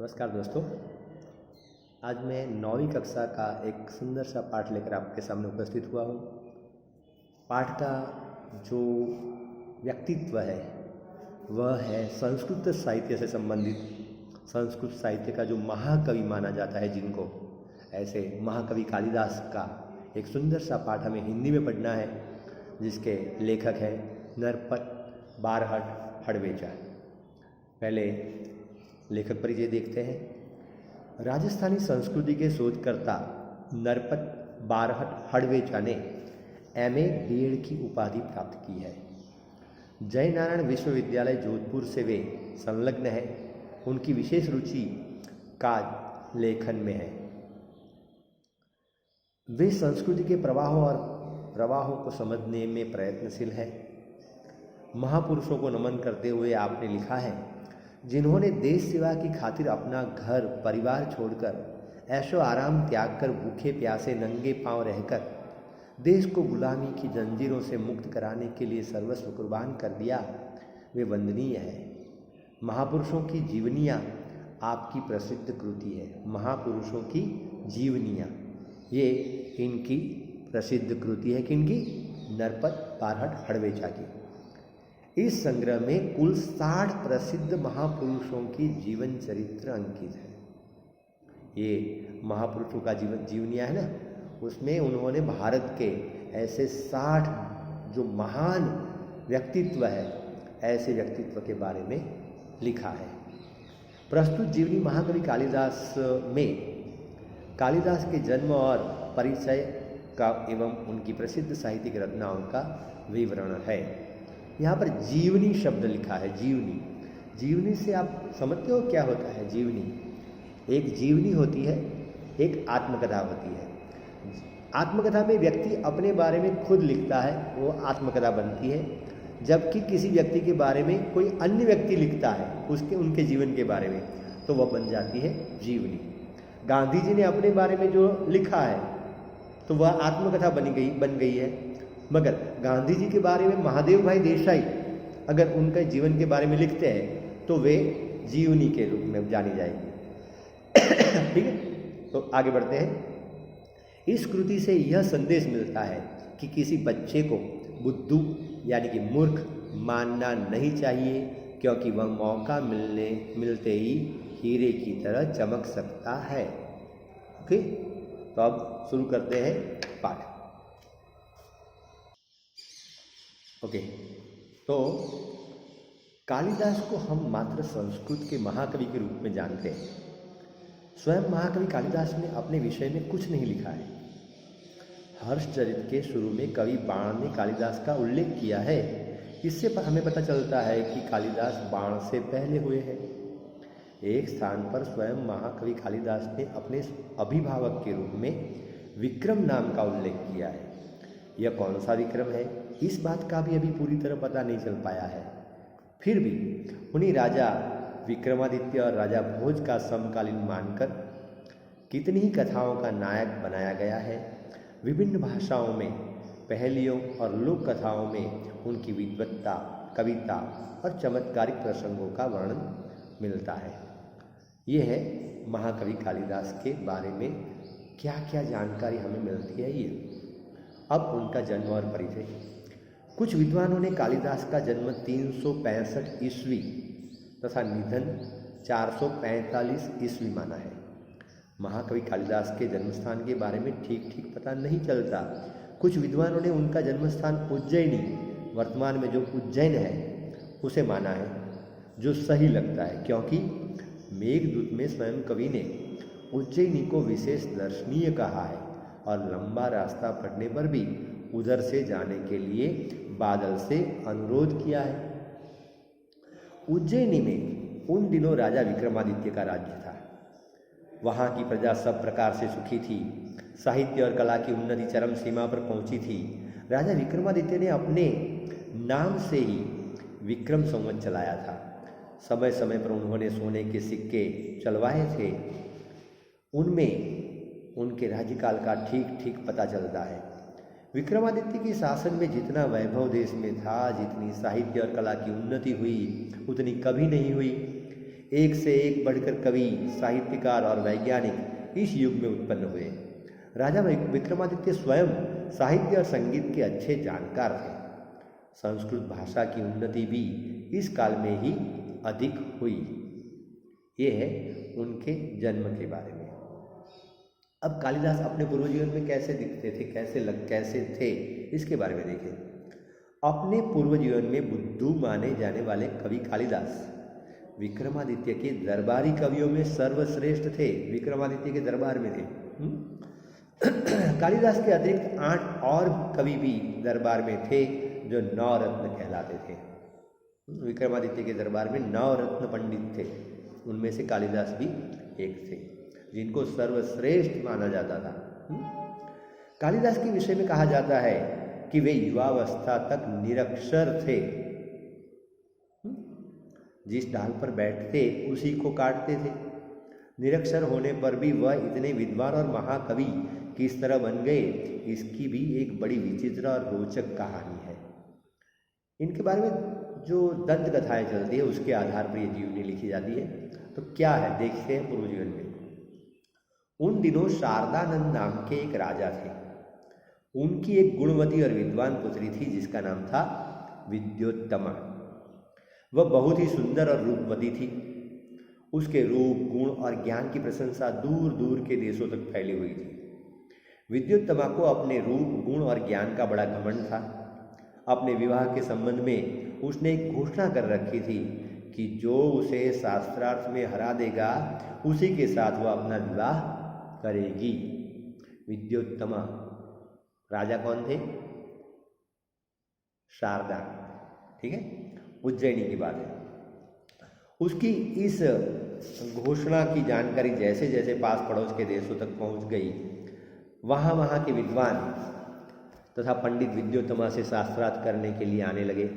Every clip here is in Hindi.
नमस्कार दोस्तों। आज मैं 9वीं कक्षा का एक सुंदर सा पाठ लेकर आपके सामने उपस्थित हुआ हूँ। पाठ का जो व्यक्तित्व है वह है संस्कृत साहित्य से संबंधित, संस्कृत साहित्य का जो महाकवि माना जाता है जिनको, ऐसे महाकवि कालिदास का एक सुंदर सा पाठ हमें हिंदी में पढ़ना है, जिसके लेखक हैं नरपत बारहट हड़वेचा। पहले लेखक परिचय देखते हैं। राजस्थानी संस्कृति के शोधकर्ता नरपत बारहट हड़वेचा ने एमए बीएड की उपाधि प्राप्त की है। जयनारायण विश्वविद्यालय जोधपुर से वे संलग्न हैं। उनकी विशेष रुचि काव्य लेखन में है। वे संस्कृति के प्रवाहों और प्रवाहों को समझने में प्रयत्नशील है। महापुरुषों को नमन करते हुए आपने लिखा है, जिन्होंने देश सेवा की खातिर अपना घर परिवार छोड़कर ऐशो आराम त्याग कर भूखे प्यासे नंगे पांव रहकर देश को गुलामी की जंजीरों से मुक्त कराने के लिए सर्वस्व कुर्बान कर दिया, वे वंदनीय है। महापुरुषों की जीवनियाँ आपकी प्रसिद्ध कृति है। महापुरुषों की जीवनियाँ ये इनकी प्रसिद्ध कृति है। किनकी? नरपत बारहट हड़वेचा की। इस संग्रह में कुल 60 प्रसिद्ध महापुरुषों की जीवन चरित्र अंकित है। ये महापुरुषों का जीवनियाँ है ना, उसमें उन्होंने भारत के ऐसे 60 जो महान व्यक्तित्व है, ऐसे व्यक्तित्व के बारे में लिखा है। प्रस्तुत जीवनी महाकवि कालिदास में कालिदास के जन्म और परिचय का एवं उनकी प्रसिद्ध साहित्यिक रचनाओं का विवरण है। यहाँ पर जीवनी शब्द लिखा है। जीवनी, जीवनी से आप समझते हो क्या होता है? जीवनी, एक जीवनी होती है, एक आत्मकथा होती है। आत्मकथा में व्यक्ति अपने बारे में खुद लिखता है, वो आत्मकथा बनती है। जबकि किसी व्यक्ति के बारे में कोई अन्य व्यक्ति लिखता है, उनके जीवन के बारे में, तो वह बन जाती है जीवनी। गांधी जी ने अपने बारे में जो लिखा है तो वह आत्मकथा बन गई है। मगर गांधी जी के बारे में महादेव भाई देसाई अगर उनके जीवन के बारे में लिखते हैं तो वे जीवनी के रूप में जानी जाएगी। ठीक है, तो आगे बढ़ते हैं। इस कृति से यह संदेश मिलता है कि किसी बच्चे को बुद्धू यानी कि मूर्ख मानना नहीं चाहिए, क्योंकि वह मौका मिलते ही हीरे की तरह चमक सकता है। ओके, तो अब शुरू करते हैं पाठ। ओके, तो कालिदास को हम मात्र संस्कृत के महाकवि के रूप में जानते हैं। स्वयं महाकवि कालिदास ने अपने विषय में कुछ नहीं लिखा है। हर्षचरित के शुरू में कवि बाण ने कालिदास का उल्लेख किया है। इससे हमें पता चलता है कि कालिदास बाण से पहले हुए हैं। एक स्थान पर स्वयं महाकवि कालिदास ने अपने अभिभावक के रूप में विक्रम नाम का उल्लेख किया है। यह कौन सा विक्रम है, इस बात का भी अभी पूरी तरह पता नहीं चल पाया है। फिर भी उन्हीं राजा विक्रमादित्य और राजा भोज का समकालीन मानकर कितनी ही कथाओं का नायक बनाया गया है। विभिन्न भाषाओं में पहेलियों और लोक कथाओं में उनकी विद्वत्ता, कविता और चमत्कारिक प्रसंगों का वर्णन मिलता है। ये है महाकवि कालिदास के बारे में क्या क्या जानकारी हमें मिलती है। ये अब उनका जन्म और परिचय। कुछ विद्वानों ने कालिदास का जन्म 365 ईस्वी तथा निधन 445 ईस्वी माना है। महाकवि कालिदास के जन्मस्थान के बारे में ठीक पता नहीं चलता। कुछ विद्वानों ने उनका जन्मस्थान उज्जैनी, वर्तमान में जो उज्जैन है, उसे माना है, जो सही लगता है, क्योंकि मेघदूत में स्वयं कवि ने उज्जैनी को विशेष दर्शनीय कहा है और लंबा रास्ता पड़ने पर भी उधर से जाने के लिए बादल से अनुरोध किया है। उज्जैनी में उन दिनों राजा विक्रमादित्य का राज्य था। वहाँ की प्रजा सब प्रकार से सुखी थी। साहित्य और कला की उन्नति चरम सीमा पर पहुंची थी। राजा विक्रमादित्य ने अपने नाम से ही विक्रम संवत चलाया था। समय समय पर उन्होंने सोने के सिक्के चलवाए थे। उनमें उनके राज्यकाल का ठीक पता चलता है। विक्रमादित्य के शासन में जितना वैभव देश में था, जितनी साहित्य और कला की उन्नति हुई, उतनी कभी नहीं हुई। एक से एक बढ़कर कवि, साहित्यकार और वैज्ञानिक इस युग में उत्पन्न हुए। राजा विक्रमादित्य स्वयं साहित्य और संगीत के अच्छे जानकार थे। संस्कृत भाषा की उन्नति भी इस काल में ही अधिक हुई। ये है उनके जन्म के बारे में। अब कालिदास अपने पूर्व जीवन में कैसे दिखते थे, कैसे थे, इसके बारे में देखें। अपने पूर्व जीवन में बुद्धू माने जाने वाले कवि कालिदास विक्रमादित्य के दरबारी कवियों में सर्वश्रेष्ठ थे। विक्रमादित्य के दरबार में थे। कालिदास के अतिरिक्त 8 और कवि भी दरबार में थे जो नवरत्न कहलाते थे। विक्रमादित्य के दरबार में नवरत्न पंडित थे, उनमें से कालिदास भी एक थे, जिनको सर्वश्रेष्ठ माना जाता था। कालिदास के विषय में कहा जाता है कि वे युवावस्था तक निरक्षर थे। जिस डाल पर बैठते उसी को काटते थे। निरक्षर होने पर भी वह इतने विद्वान और महाकवि किस तरह बन गए, इसकी भी एक बड़ी विचित्र और रोचक कहानी है। इनके बारे में जो दंत कथाएं चलती है उसके आधार पर ये जीवनी लिखी जाती है। तो क्या है, देखते हैं पूर्व जीवन में। उन दिनों शारदानंद नाम के एक राजा थे। उनकी एक गुणवती और विद्वान पुत्री थी जिसका नाम था विद्योत्तमा। वह बहुत ही सुंदर और रूपवती थी। उसके रूप, गुण और ज्ञान की प्रशंसा दूर दूर के देशों तक फैली हुई थी। विद्योत्तमा को अपने रूप, गुण और ज्ञान का बड़ा घमंड था। अपने विवाह के संबंध में उसने एक घोषणा कर रखी थी कि जो उसे शास्त्रार्थ में हरा देगा उसी के साथ वह अपना विवाह करेगी। विद्योत्तमा राजा कौन थे? शारदा, ठीक है, उज्जैनी की बात है। उसकी इस घोषणा की जानकारी जैसे जैसे पास पड़ोस के देशों तक पहुंच गई, वहाँ के विद्वान तथा पंडित विद्योत्तमा से शास्त्रार्थ करने के लिए आने लगे।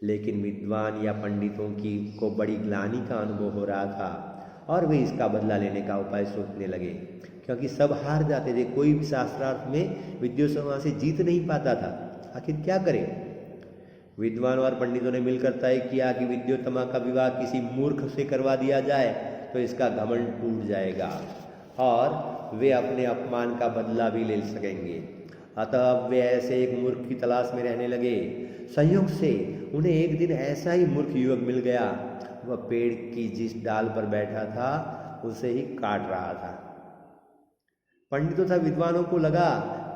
लेकिन विद्वान या पंडितों को बड़ी ग्लानि का अनुभव हो रहा था और वे इसका बदला लेने का उपाय सोचने लगे, क्योंकि सब हार जाते थे। कोई भी शास्त्रार्थ में विद्योत्तमा से जीत नहीं पाता था। आखिर क्या करें? विद्वान और पंडितों ने मिलकर तय किया कि विद्योत्तमा का विवाह किसी मूर्ख से करवा दिया जाए तो इसका घमंड टूट जाएगा और वे अपने अपमान का बदला भी ले सकेंगे। अतः वे ऐसे एक मूर्ख की तलाश में रहने लगे। संयोग से उन्हें एक दिन ऐसा ही मूर्ख युवक मिल गया। वह पेड़ की जिस डाल पर बैठा था उसे ही काट रहा था। पंडितों तथा विद्वानों को लगा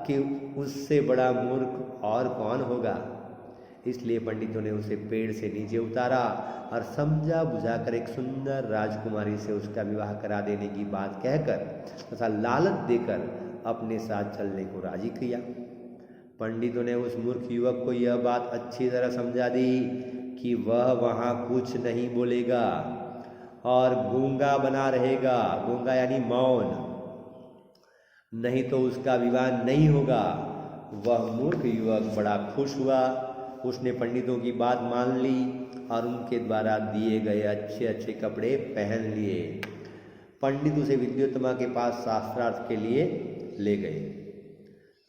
कि उससे बड़ा मूर्ख और कौन होगा, इसलिए पंडितों ने उसे पेड़ से नीचे उतारा और समझा बुझाकर एक सुंदर राजकुमारी से उसका विवाह करा देने की बात कहकर तथा लालच देकर अपने साथ चलने को राजी किया। पंडितों ने उस मूर्ख युवक को यह बात अच्छी तरह समझा दी कि वह वहाँ कुछ नहीं बोलेगा और गूंगा बना रहेगा। गूंगा यानी मौन, नहीं तो उसका विवाह नहीं होगा। वह मूर्ख युवक बड़ा खुश हुआ। उसने पंडितों की बात मान ली और उनके द्वारा दिए गए अच्छे अच्छे कपड़े पहन लिए। पंडित उसे विद्योत्तमा के पास शास्त्रार्थ के लिए ले गए।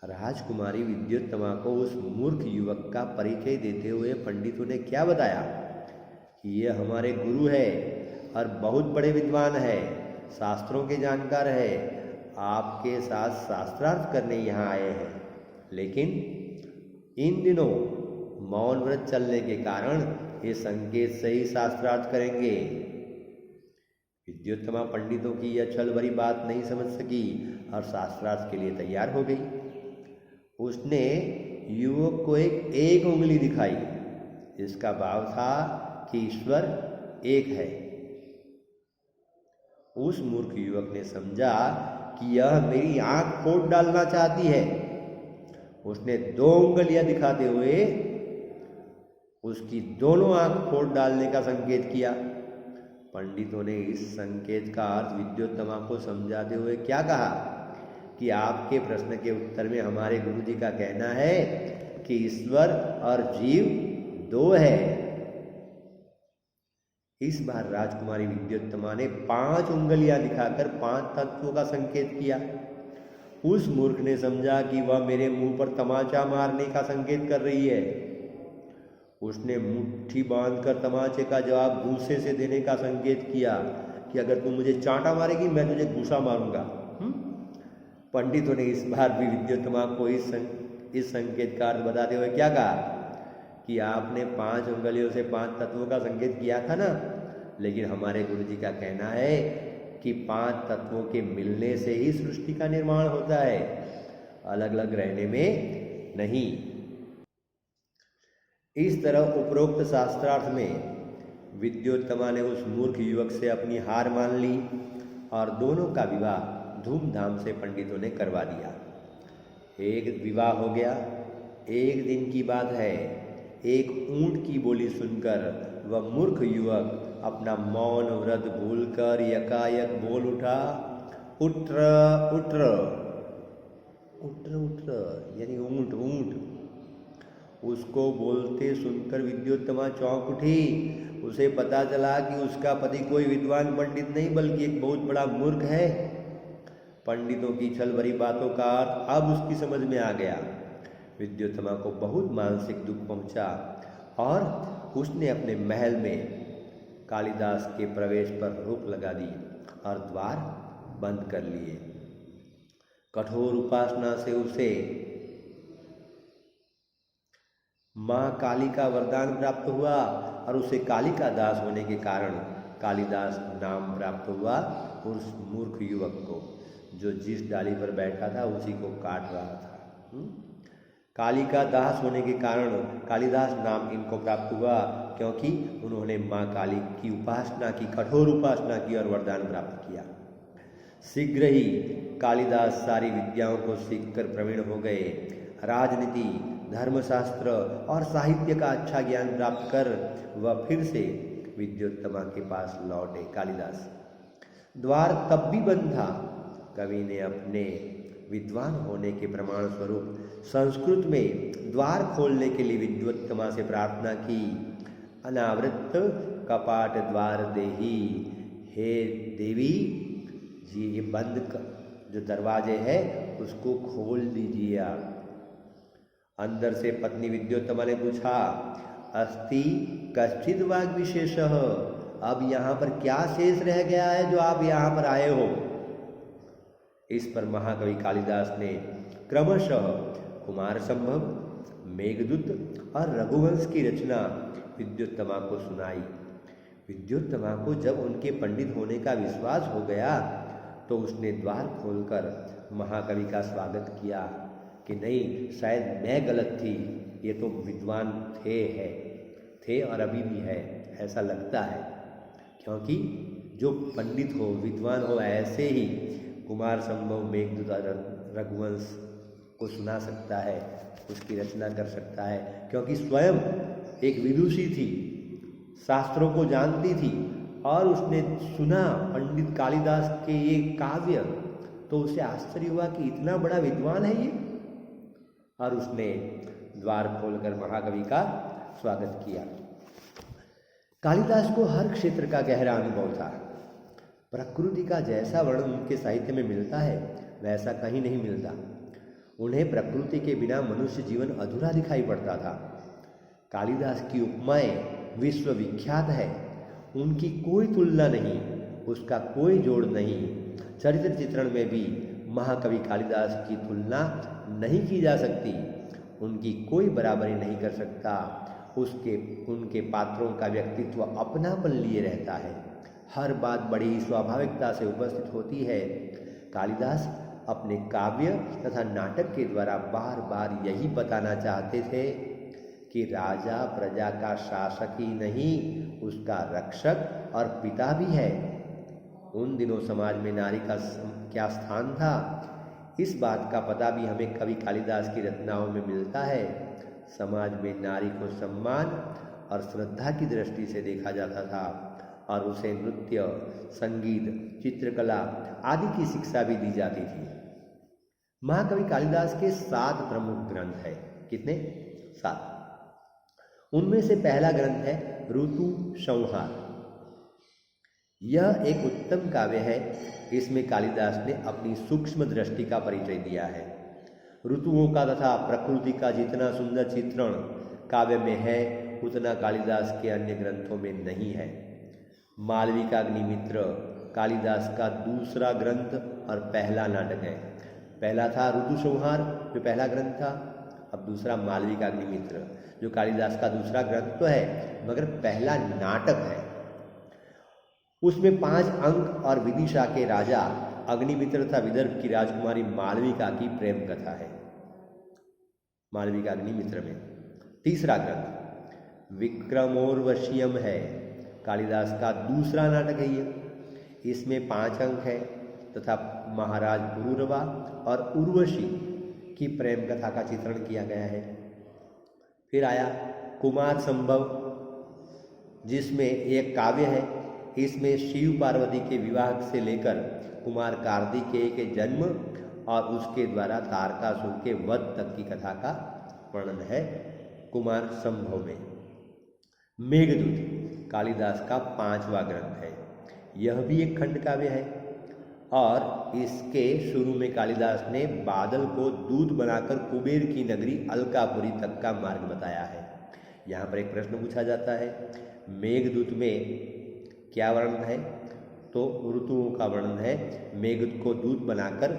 राजकुमारी विद्योत्तमा को उस मूर्ख युवक का परिचय देते हुए पंडितों ने क्या बताया कि यह हमारे गुरु है और बहुत बड़े विद्वान है, शास्त्रों के जानकार है, आपके साथ शास्त्रार्थ करने यहाँ आए हैं। लेकिन इन दिनों मौन व्रत चलने के कारण ये संकेत से ही शास्त्रार्थ करेंगे। विद्योत्तमा पंडितों की यह छल भरी बात नहीं समझ सकी और शास्त्रार्थ के लिए तैयार हो गई। उसने युवक को एक उंगली दिखाई। इसका भाव था कि ईश्वर एक है। उस मूर्ख युवक ने समझा कि यह मेरी आंख फोड़ डालना चाहती है। उसने 2 उंगलियां दिखाते हुए उसकी दोनों आंख फोड़ डालने का संकेत किया। पंडितों ने इस संकेत का अर्थ विद्योत्तमा को समझाते हुए क्या कहा कि आपके प्रश्न के उत्तर में हमारे गुरु जी का कहना है कि ईश्वर और जीव 2 है। इस बार राजकुमारी विद्योत्तमा ने 5 उंगलियां दिखाकर 5 तत्वों का संकेत किया। उस मूर्ख ने समझा कि वह मेरे मुंह पर तमाचा मारने का संकेत कर रही है। उसने मुट्ठी बांधकर तमाचे का जवाब घूंसे से देने का संकेत किया कि अगर तुम मुझे चांटा मारेगी मैं तुझे घूंसा मारूंगा। पंडितों ने इस बार भी विद्योत्तमा को इस संकेत का अर्थ बताते हुए क्या कहा कि आपने 5 उंगलियों से 5 तत्वों का संकेत किया था ना, लेकिन हमारे गुरु जी का कहना है कि 5 तत्वों के मिलने से ही सृष्टि का निर्माण होता है, अलग अलग रहने में नहीं। इस तरह उपरोक्त शास्त्रार्थ में विद्योत्तमा ने उस मूर्ख युवक से अपनी हार मान ली और दोनों का विवाह धूमधाम से पंडितों ने करवा दिया। एक विवाह हो गया। एक दिन की बात है, एक ऊंट की बोली सुनकर वह मूर्ख युवक अपना मौन व्रत भूलकर यकायक बोल उठा, उट्र उट्र उट्र उट्र, यानी ऊंट ऊंट। उसको बोलते सुनकर विद्योत्तमा चौंक उठी। उसे पता चला कि उसका पति कोई विद्वान पंडित नहीं बल्कि एक बहुत बड़ा मूर्ख है। पंडितों की छल भरी बातों का अर्थ अब उसकी समझ में आ गया। विद्योत्तमा को बहुत मानसिक दुख पहुंचा और उसने अपने महल में कालिदास के प्रवेश पर रोक लगा दी और द्वार बंद कर लिए। कठोर उपासना से उसे माँ काली का वरदान प्राप्त हुआ और उसे काली का दास होने के कारण कालिदास नाम प्राप्त हुआ उस मूर्ख युवक को, जो जिस डाली पर बैठा था उसी को काट रहा था। काली का दास होने के कारण कालिदास नाम इनको प्राप्त हुआ, क्योंकि उन्होंने माँ काली की उपासना की, कठोर उपासना की और वरदान प्राप्त किया। शीघ्र ही कालिदास सारी विद्याओं को सीखकर प्रवीण हो गए। राजनीति, धर्मशास्त्र और साहित्य का अच्छा ज्ञान प्राप्त कर वह फिर से विद्योत्तमा के पास लौटे। कालिदास द्वार तब भी बंद था। कवि ने अपने विद्वान होने के प्रमाण स्वरूप संस्कृत में द्वार खोलने के लिए विद्योत्तमा से प्रार्थना की। अनावृत कपाट द्वार देही, हे देवी जी ये बंद जो दरवाजे हैं उसको खोल दीजिए आप। अंदर से पत्नी विद्योत्तमा ने पूछा, अस्ति कश्चिद वाग विशेषः, अब यहाँ पर क्या शेष रह गया है जो आप यहाँ पर आए हो। इस पर महाकवि कालिदास ने क्रमशः कुमार संभव, मेघदूत और रघुवंश की रचना विद्योत्तमा को सुनाई। विद्योत्तमा को जब उनके पंडित होने का विश्वास हो गया तो उसने द्वार खोलकर महाकवि का स्वागत किया कि नहीं, शायद मैं गलत थी, ये तो विद्वान थे और अभी भी है, ऐसा लगता है। क्योंकि जो पंडित हो, विद्वान हो, ऐसे ही कुमार संभव, मेघदूत और रघुवंश को सुना सकता है, उसकी रचना कर सकता है, क्योंकि स्वयं एक विदुषी थी, शास्त्रों को जानती थी और उसने सुना पंडित कालिदास के ये काव्य, तो उसे आश्चर्य हुआ कि इतना बड़ा विद्वान है ये, और उसने द्वार खोलकर महाकवि का स्वागत किया। कालिदास को हर क्षेत्र का गहरा अनुभव था। प्रकृति का जैसा वर्णन उनके साहित्य में मिलता है वैसा कहीं नहीं मिलता। उन्हें प्रकृति के बिना मनुष्य जीवन अधूरा दिखाई पड़ता था। कालिदास की उपमाएं विश्वविख्यात है, उनकी कोई तुलना नहीं, उसका कोई जोड़ नहीं। चरित्र चित्रण में भी महाकवि कालिदास की तुलना नहीं की जा सकती, उनकी कोई बराबरी नहीं कर सकता। उनके पात्रों का व्यक्तित्व अपनापन लिए रहता है, हर बात बड़ी स्वाभाविकता से उपस्थित होती है। कालिदास अपने काव्य तथा नाटक के द्वारा बार बार यही बताना चाहते थे कि राजा प्रजा का शासक ही नहीं, उसका रक्षक और पिता भी है। उन दिनों समाज में नारी का क्या स्थान था, इस बात का पता भी हमें कवि कालिदास की रचनाओं में मिलता है। समाज में नारी को सम्मान और श्रद्धा की दृष्टि से देखा जाता था और उसे नृत्य, संगीत, चित्रकला आदि की शिक्षा भी दी जाती थी। महाकवि कालिदास के 7 प्रमुख ग्रंथ हैं। कितने? 7। उनमें से पहला ग्रंथ है ऋतु संहार। यह एक उत्तम काव्य है। इसमें कालिदास ने अपनी सूक्ष्म दृष्टि का परिचय दिया है। ऋतुओं का तथा प्रकृति का जितना सुंदर चित्रण काव्य में है उतना कालिदास के अन्य ग्रंथों में नहीं है। मालविकाग्निमित्र कालिदास का दूसरा ग्रंथ और पहला नाटक है। पहला था ऋतुसंहार जो पहला ग्रंथ था, अब दूसरा मालविकाग्निमित्र जो कालिदास का दूसरा ग्रंथ तो है मगर पहला नाटक है। उसमें 5 अंक और विदिशा के राजा अग्निमित्र तथा विदर्भ की राजकुमारी मालविका की प्रेम कथा है मालविकाग्निमित्र में। तीसरा ग्रंथ विक्रमोर्वशीयम है, कालिदास का दूसरा नाटक है ये। इसमें 5 अंक है तथा महाराज पुरूरवा और उर्वशी की प्रेम कथा का चित्रण किया गया है। फिर आया कुमार संभव जिसमें एक काव्य है। इसमें शिव पार्वती के विवाह से लेकर कुमार कार्तिकेय के जन्म और उसके द्वारा तारकासुर के वध तक की कथा का वर्णन है कुमार संभव में। मेघदूत कालिदास का 5वां ग्रंथ है। यह भी एक खंड काव्य है और इसके शुरू में कालिदास ने बादल को दूत बनाकर कुबेर की नगरी अलकापुरी तक का मार्ग बताया है। यहाँ पर एक प्रश्न पूछा जाता है, मेघदूत में क्या वर्णन है? तो ऋतुओं का वर्णन है। मेघदूत को दूत बनाकर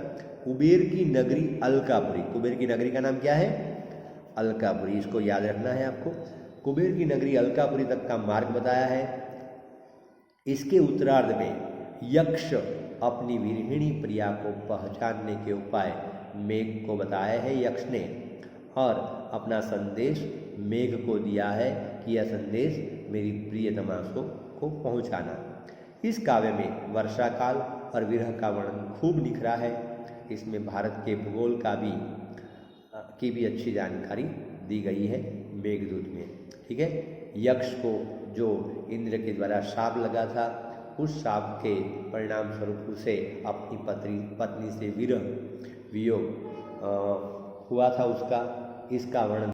कुबेर की नगरी अलकापुरी, कुबेर की नगरी का नाम क्या है? अलकापुरी, इसको याद रखना है आपको। कुबेर की नगरी अलकापुरी तक का मार्ग बताया है। इसके उत्तरार्ध में यक्ष अपनी विरहिणी प्रिया को पहचानने के उपाय मेघ को बताए हैं यक्ष ने, और अपना संदेश मेघ को दिया है कि यह संदेश मेरी प्रियतमा को पहुंचाना। इस काव्य में वर्षा काल और विरह का वर्णन खूब निखरा है। इसमें भारत के भूगोल की भी अच्छी जानकारी दी गई है मेघदूत में। ठीक है, यक्ष को जो इंद्र के द्वारा शाप लगा था, उस शाप के परिणाम स्वरूप उसे अपनी पत्नी से वियोग हुआ था उसका, इसका वर्णन